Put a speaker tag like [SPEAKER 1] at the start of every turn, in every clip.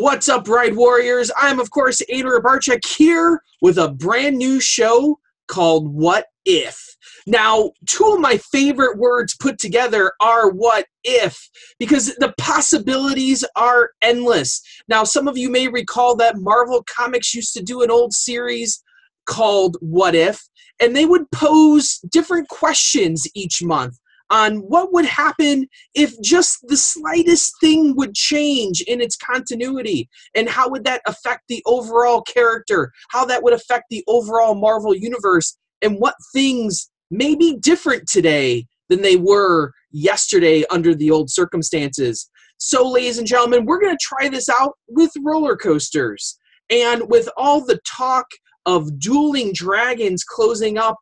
[SPEAKER 1] What's up, Ride Warriors? I'm, of course, Adrian Barczyk here with a brand new show called What If. Now, two of my favorite words put together are what if, because the possibilities are endless. Now, some of you may recall that Marvel Comics used to do an old series called What If, and they would pose different questions each month on what would happen if just the slightest thing would change in its continuity, and how would that affect the overall character, how that would affect the overall Marvel universe, and what things may be different today than they were yesterday under the old circumstances. So, ladies and gentlemen, we're going to try this out with roller coasters. And with all the talk of Dueling Dragons closing up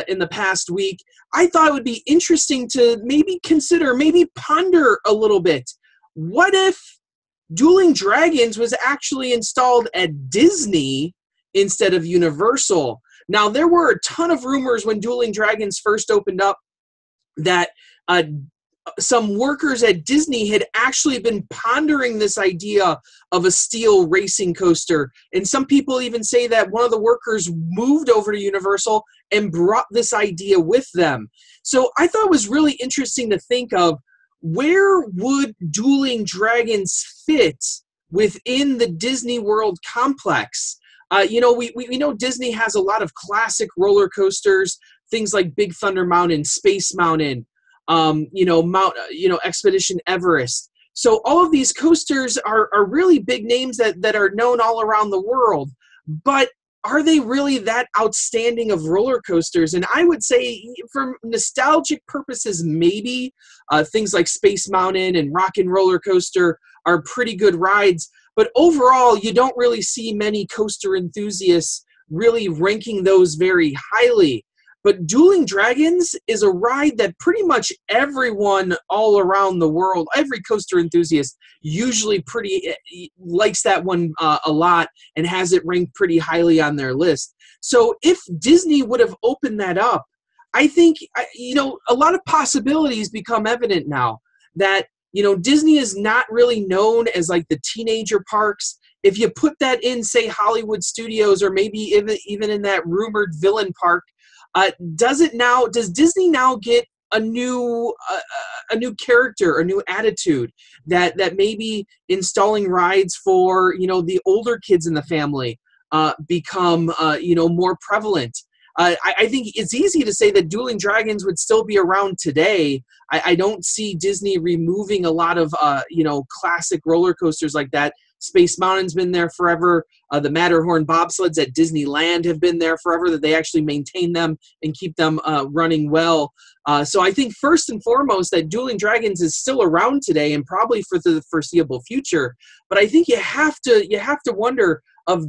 [SPEAKER 1] in the past week, I thought it would be interesting to maybe consider, maybe ponder a little bit. What if Dueling Dragons was actually installed at Disney instead of Universal? Now, there were a ton of rumors when Dueling Dragons first opened up that some workers at Disney had actually been pondering this idea of a steel racing coaster. And some people even say that one of the workers moved over to Universal and brought this idea with them. So I thought it was really interesting to think of, where would Dueling Dragons fit within the Disney World complex? We know Disney has a lot of classic roller coasters, things like Big Thunder Mountain, Space Mountain, Expedition Everest. So all of these coasters are really big names that are known all around the world. But are they really that outstanding of roller coasters? And I would say, for nostalgic purposes, maybe things like Space Mountain and Rock and Roller Coaster are pretty good rides. But overall, you don't really see many coaster enthusiasts really ranking those very highly. But Dueling Dragons is a ride that pretty much everyone all around the world, every coaster enthusiast, usually likes that one a lot and has it ranked pretty highly on their list. So if Disney would have opened that up, I think, a lot of possibilities become evident now that, Disney is not really known as like the teenager parks. If you put that in, say, Hollywood Studios, or maybe even in that rumored villain park, does Disney now get a new character, a new attitude that maybe installing rides for the older kids in the family become more prevalent? I think it's easy to say that Dueling Dragons would still be around today. I don't see Disney removing a lot of classic roller coasters like that. Space Mountain's been there forever. The Matterhorn bobsleds at Disneyland have been there forever, that they actually maintain them and keep them running well. So I think first and foremost that Dueling Dragons is still around today and probably for the foreseeable future. But I think you have to wonder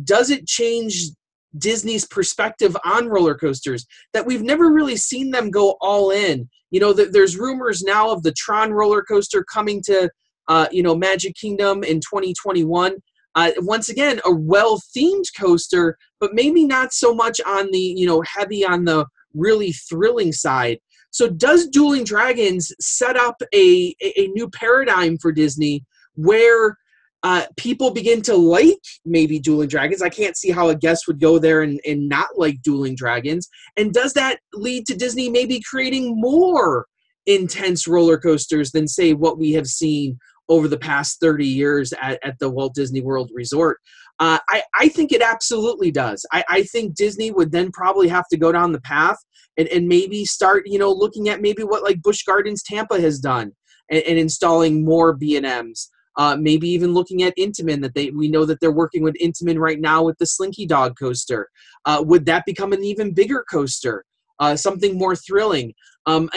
[SPEAKER 1] does it change Disney's perspective on roller coasters, that we've never really seen them go all in. There's rumors now of the Tron roller coaster coming to Magic Kingdom in 2021. Once again, a well-themed coaster, but maybe not so much on the, heavy on the really thrilling side. So does Dueling Dragons set up a new paradigm for Disney where people begin to like maybe Dueling Dragons? I can't see how a guest would go there and not like Dueling Dragons. And does that lead to Disney maybe creating more intense roller coasters than, say, what we have seen over the past 30 years at the Walt Disney World Resort? I think it absolutely does. I think Disney would then probably have to go down the path and maybe start, looking at maybe what like Busch Gardens Tampa has done and installing more B&Ms. Maybe even looking at Intamin, we know that they're working with Intamin right now with the Slinky Dog coaster. Would that become an even bigger coaster? Something more thrilling. And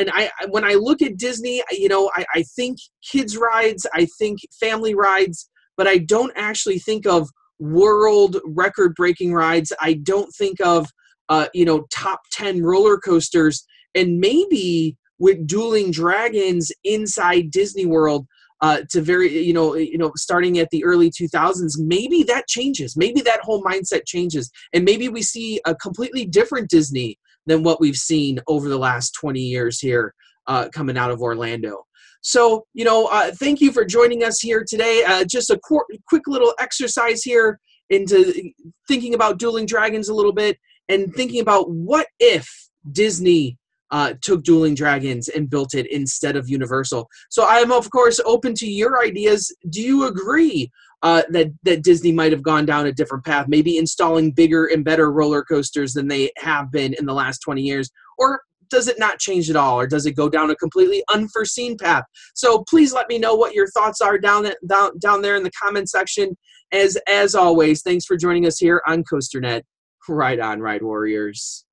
[SPEAKER 1] when I look at Disney, I think kids rides, I think family rides, but I don't actually think of world record-breaking rides. I don't think of, top 10 roller coasters. And maybe with Dueling Dragons inside Disney World, starting at the early 2000s, maybe that changes. Maybe that whole mindset changes. And maybe we see a completely different Disney than what we've seen over the last 20 years here coming out of Orlando. So, thank you for joining us here today. Just a quick little exercise here into thinking about Dueling Dragons a little bit and thinking about what if Disney took Dueling Dragons and built it instead of Universal. So I am, of course, open to your ideas. Do you agree that Disney might have gone down a different path, maybe installing bigger and better roller coasters than they have been in the last 20 years? Or does it not change at all? Or does it go down a completely unforeseen path? So please let me know what your thoughts are down there in the comment section. As always, thanks for joining us here on COASTER.net. Right on, Ride Warriors.